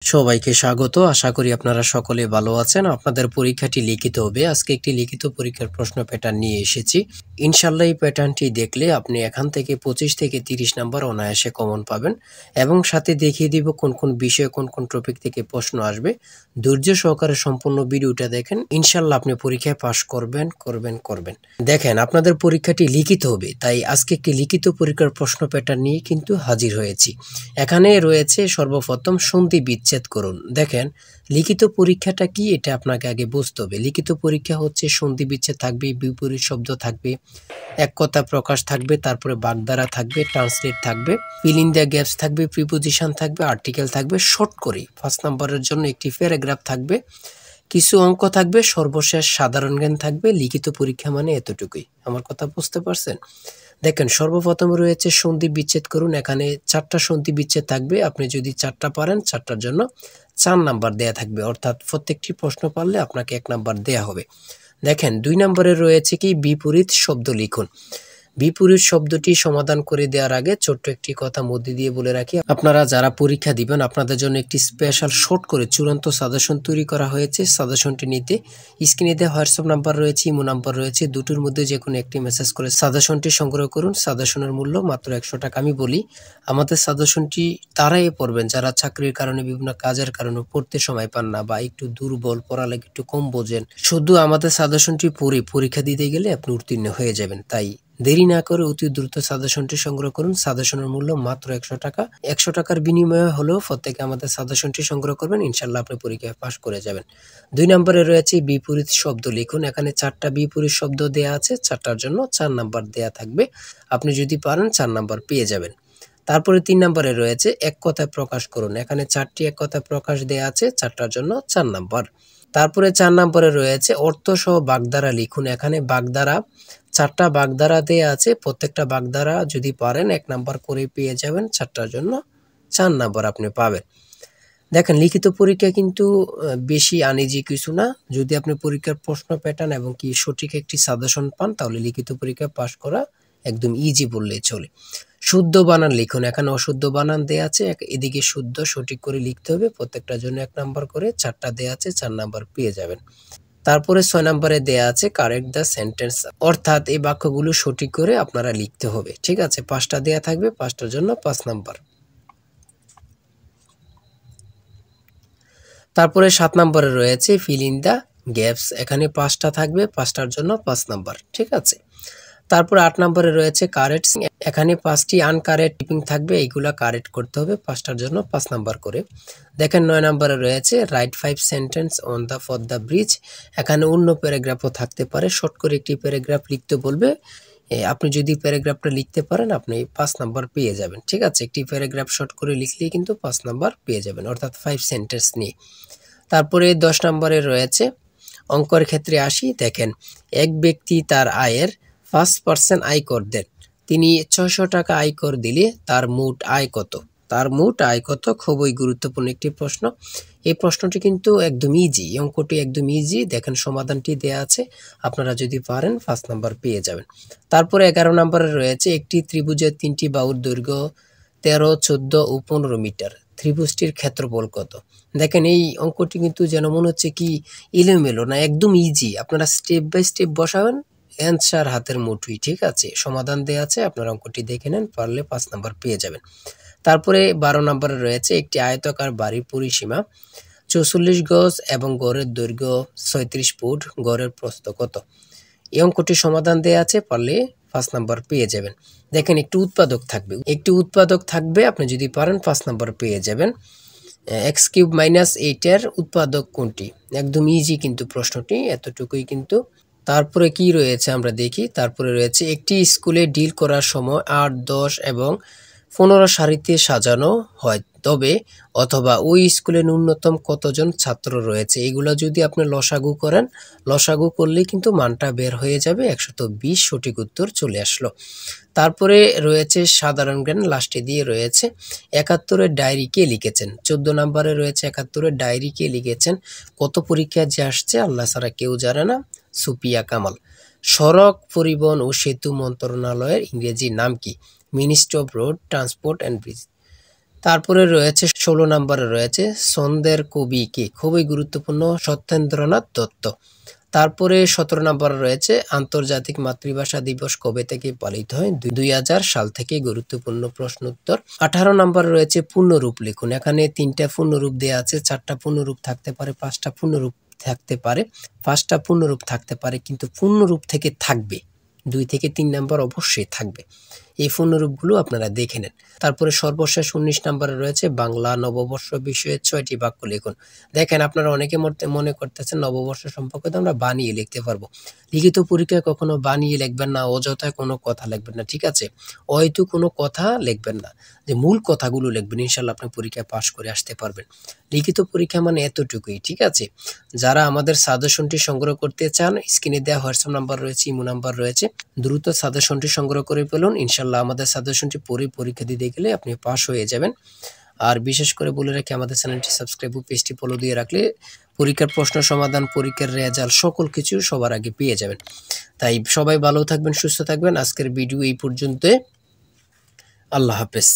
সবাইকে স্বাগত। আশা করি আপনারা সকলে ভালো আছেন। আপনাদের পরীক্ষাটি লিখিত হবে। আজকে একটি লিখিত পরীক্ষার প্রশ্ন প্যাটার্ন নিয়ে এসেছি। ইনশাআল্লাহ এই প্যাটার্নটি দেখলে আপনি এখান থেকে 25 থেকে 30 নাম্বার অনায়াসে কমন পাবেন এবং সাথে দেখিয়ে দিব কোন কোন বিষয়ে কোন কোন টপিক থেকে প্রশ্ন আসবে। ধৈর্য সহকারে সম্পূর্ণ ভিডিওটা দেখেন। ইনশাআল্লাহ আপনি পরীক্ষায় পাস করবেন। দেখেন, আপনাদের পরীক্ষাটি লিখিত হবে, তাই আজকে একটি লিখিত পরীক্ষার প্রশ্ন প্যাটার্ন নিয়ে কিন্তু হাজির হয়েছি। এখানে রয়েছে সর্বপ্রথম সন্ধি বিচ্ছেদ করুন। দেখেন, লিখিত পরীক্ষাটা কি এটা আপনাকে আগে বুঝতে হবে। লিখিত পরীক্ষা হচ্ছে সন্ধি বিচ্ছেদ থাকবে, বিপরীত শব্দ থাকবে, এক কথা প্রকাশ থাকবে, তারপরে বাগধারা থাকবে, ট্রান্সলেট থাকবে, ফিল ইন দ্য গ্যাপস থাকবে, প্রিপোজিশন থাকবে, আর্টিকেল থাকবে। শর্ট করে 5 নম্বরের জন্য একটি প্যারাগ্রাফ থাকবে, কিছু অঙ্ক থাকবে, সর্বশেষ সাধারণ জ্ঞান থাকবে। লিখিত পরীক্ষা মানে এতটুকুই। আমার কথা বুঝতে পারছেন? দেখেন, সর্বপ্রথম রয়েছে সন্ধি বিচ্ছেদ করুন। এখানে 4টা সন্ধি বিচ্ছেদ থাকবে। আপনি যদি 4টা পারেন, 4টার জন্য 4 নাম্বার দেয়া থাকবে, অর্থাৎ প্রত্যেকটি প্রশ্ন পারলে আপনাকে 1 নাম্বার দেয়া হবে। দেখেন, 2 নম্বরে রয়েছে কি বিপরীত শব্দ লিখুন। বিপরীত শব্দটি সমাধান করে দেওয়ার আগে ছোট্ট একটি কথা মধ্যে দিয়ে বলে রাখি, আপনারা যারা পরীক্ষা দিবেন আপনাদের জন্য একটি স্পেশাল শর্ট করে চূড়ান্ত সাজেশন তৈরি করা হয়েছে। সাজেশনটি নিতে স্ক্রিনে দেওয়া হোয়াটসঅ্যাপ নাম্বার রয়েছে, ইমো নাম্বার রয়েছে, দুটোর মধ্যে যে কোনো একটি মেসেজ করে সাজেশনটি সংগ্রহ করুন। সাজেশনের মূল্য মাত্র 100 টাকা। আমি বলি, আমাদের সাজেশনটি তারাই পড়বেন যারা চাকরির কারণে, বিভিন্ন কাজের কারণে পড়তে সময় পান না বা একটু দুর্বল, পড়ালেখা একটু কম বোঝেন। শুধু আমাদের সাজেশনটি পড়ে পরীক্ষা দিতে গেলে আপনি উত্তীর্ণ হয়ে যাবেন। তাই দেরি না করে অতি দ্রুত সাজেশনটি সংগ্রহ করুন। সাজেশনের মূল্য মাত্র 100 টাকা। 100 টাকার বিনিময়ে হলেও প্রত্যেকে আমাদের সাজেশনটি সংগ্রহ করবেন। ইনশাআল্লাহ আপনি পরীক্ষায় পাস করে যাবেন। 2 নম্বরে রয়েছে বিপরীত শব্দ লিখুন। এখানে 4টা বিপরীত শব্দ দেয়া আছে, 4টার জন্য 4 নাম্বার দেয়া থাকবে। আপনি যদি পারেন 4 নাম্বার পেয়ে যাবেন। তারপরে 3 নম্বরে রয়েছে এক কথায় প্রকাশ করুন। এখানে 4টি এক কথায় প্রকাশ দেয়া আছে, 4টার জন্য 4 নাম্বার। তারপরে 4 নম্বরে রয়েছে অর্থ সহ বাগধারা লিখুন। এখানে বাগধারা 4টা বাগধারা দেয়া আছে, প্রত্যেকটা বাগধারা যদি পারেন 1 নাম্বার করে পেয়ে যাবেন। 4টার জন্য 4 নাম্বার আপনি পাবেন। দেখেন, লিখিত পরীক্ষা কিন্তু বেশি আনইজি কিছু না। যদি আপনি পরীক্ষার প্রশ্ন প্যাটার্ন এবং কি সঠিক একটি সাজেশন পান, তাহলে লিখিত পরীক্ষায় পাস করা একদম ইজি বললেই চলে। শুদ্ধ বানান লিখুন। এখানে অশুদ্ধ বানান দেয়া আছে, এদিকে শুদ্ধ সঠিক করে লিখতে হবে। প্রত্যেকটার জন্য 1 নাম্বার করে, 4টা দেয়া আছে, 4 নাম্বার পেয়ে যাবেন। তারপরে 6 নম্বরে দেয়া আছে কারেক্ট দ্য সেন্টেন্স, অর্থাৎ এই বাক্যগুলো সঠিক করে আপনারা লিখতে হবে। ঠিক আছে, 5টা দেয়া থাকবে, 5টার জন্য 5 নাম্বার। তারপরে 7 নম্বরে রয়েছে ফিল ইন দ্য গ্যাপস। এখানে 5টা থাকবে, 5টার জন্য 5 নাম্বার। ঠিক আছে। তারপরে 8 নম্বরে রয়েছে কারেক্ট। এখানে 5টি আনকারেক্ট টিপিং থাকবে, এইগুলা কারেক্ট করতে হবে, 5টার জন্য 5 নাম্বার করে। দেখেন, 9 নম্বরে রয়েছে right 5 sentence on the for the bridge. এখানে অন্য প্যারাগ্রাফও থাকতে পারে, শর্ট করে একটি প্যারাগ্রাফ লিখতে বলবে। আপনি যদি প্যারাগ্রাফটা লিখতে পারেন আপনি 5 নাম্বার পেয়ে যাবেন। ঠিক আছে, একটি প্যারাগ্রাফ শর্ট করে লিখলেই কিন্তু 5 নাম্বার পেয়ে যাবেন, অর্থাৎ 5 সেন্টেন্স নিয়ে। তারপরে 10 নম্বরে রয়েছে অঙ্কের ক্ষেত্রে আসি। দেখেন, এক ব্যক্তি তার আয়ের 5% আয়কর দেন। তিনি 600 টাকা আয়কর দিলে তার মোট আয় কত? তার মোট আয় কত? খুবই গুরুত্বপূর্ণ একটি প্রশ্ন। এই প্রশ্নটি কিন্তু একদম ইজি, অঙ্কটি একদম ইজি। দেখেন, সমাধানটি দেয়া আছে, আপনারা যদি পারেন 5 নাম্বার পেয়ে যাবেন। তারপরে 11 নম্বরে রয়েছে একটি ত্রিভুজের 3টি বাহুর দৈর্ঘ্য 13, 14 ও 15 মিটার। ত্রিভুজটির ক্ষেত্রফল কত? দেখেন, এই অঙ্কটি কিন্তু যেন মনে হচ্ছে কি এলোমেলো না, একদম ইজি। আপনারা স্টেপ বাই স্টেপ বসাবেন, অ্যান্সার হাতের মুঠোয়। ঠিক আছে, সমাধান দেয়া আছে, আপনারা অঙ্কটি দেখে নেন, পারলে 5 নাম্বার পেয়ে যাবেন। তারপরে 12 নম্বরে রয়েছে একটি আয়তাকার বাড়ির পরিসীমা 44 গজ এবং গড়ের দৈর্ঘ্য 36 ফুট, গড়ের প্রস্থ কত? এই অঙ্কটি সমাধান দেয়া আছে, পারলে 5 নাম্বার পেয়ে যাবেন। দেখেন, একটি উৎপাদক থাকবে, আপনি যদি পারেন 5 নাম্বার পেয়ে যাবেন। x³ - 8 এর উৎপাদক কোনটি? একদম ইজি কিন্তু প্রশ্নটি, এতটুকুই কিন্তু। তারপরে কি রয়েছে আমরা দেখি। তারপরে রয়েছে একটি স্কুলে ডিল করার সময় 8, 10 এবং 15 সারিতে সাজানো হয়, তবে অথবা ওই স্কুলে ন্যূনতম কতজন ছাত্র রয়েছে? এগুলো যদি আপনি লসাগু করেন, লসাগু করলেই কিন্তু মানটা বের হয়ে যাবে, 120 সঠিক উত্তর চলে আসলো। তারপরে রয়েছে সাধারণ জ্ঞান, লাস্টে দিয়ে রয়েছে 71-এর ডায়েরি কে লিখেছেন। 14 নম্বরে রয়েছে 71-এর ডায়েরি কে লিখেছেন। কত পরীক্ষা যে আসছে আল্লাহ ছাড়া কেউ জানে না। সুপিয়া কামাল। সড়ক পরিবহন ও সেতু মন্ত্রণালয়ের ইংরেজি নাম কি? Ministry of road transport and bridge. তারপরে রয়েছে 16 নম্বরে রয়েছে ছন্দের কবি কে, খুবই গুরুত্বপূর্ণ, সত্যেন্দ্রনাথ দত্ত। তারপরে 17 নম্বরে রয়েছে আন্তর্জাতিক মাতৃভাষা দিবস কবে থেকে পালিত হয়, 2000 সাল থেকে, গুরুত্বপূর্ণ প্রশ্ন উত্তর। 18 নম্বরে রয়েছে পূর্ণরূপ লিখুন, এখানে 3টা পূর্ণরূপ দেওয়া আছে, 4টা পূর্ণরূপ থাকতে পারে, 5টা পূর্ণরূপ থাকতে পারে, 5টা পূর্ণরূপ থাকতে পারে, কিন্তু পূর্ণরূপ থেকে থাকবে 2 থেকে 3 নম্বর অবশ্যই থাকবে। এই পূর্ণরূপগুলো আপনারা দেখে নেন। তারপরে সর্বশেষ 19 নম্বরে রয়েছে বাংলা নববর্ষ বিষয়ে 6টি বাক্য লিখুন। দেখেন আপনারা অনেকে মনে করতেছেন নববর্ষ সম্পর্কে তো আমরা বানিয়ে লিখতে পারবো। লিখিত পরীক্ষায় কখনো বানিয়ে লিখবেন না, অযথায় কোনো কথা লিখবেন না, ঠিক আছে? হয়তো কোনো কথা লিখবেন না, যে মূল কথাগুলো লিখবেন, ইনশাআল্লাহ আপনি পরীক্ষায় পাস করে আসতে পারবেন। লিখিত পরীক্ষা মানে এতটুকুই, ঠিক আছে? যারা আমাদের সাজেশনটি সংগ্রহ করতে চান, স্ক্রিনে দেওয়া হোয়াটসঅ্যাপ নাম্বার রয়েছে, ইমো নাম্বার রয়েছে, দ্রুত সাজেশনটি সংগ্রহ করে ফেলুন। ইনশাআল্লাহ আমাদের সাজেশনটি পড়ে পরীক্ষা দিতে গেলে আপনি পাস হয়ে যাবেন। আর বিশেষ করে বলে রাখি, আমাদের চ্যানেলটি সাবস্ক্রাইব ও পেজটি ফলো দিয়ে রাখলে পরীক্ষার প্রশ্ন সমাধান, পরীক্ষার রেজাল্ট সকল কিছু সবার আগে পেয়ে যাবেন। তাই সবাই ভালো থাকবেন, সুস্থ থাকবেন। আজকের ভিডিও এই পর্যন্ত। আল্লাহ হাফেজ।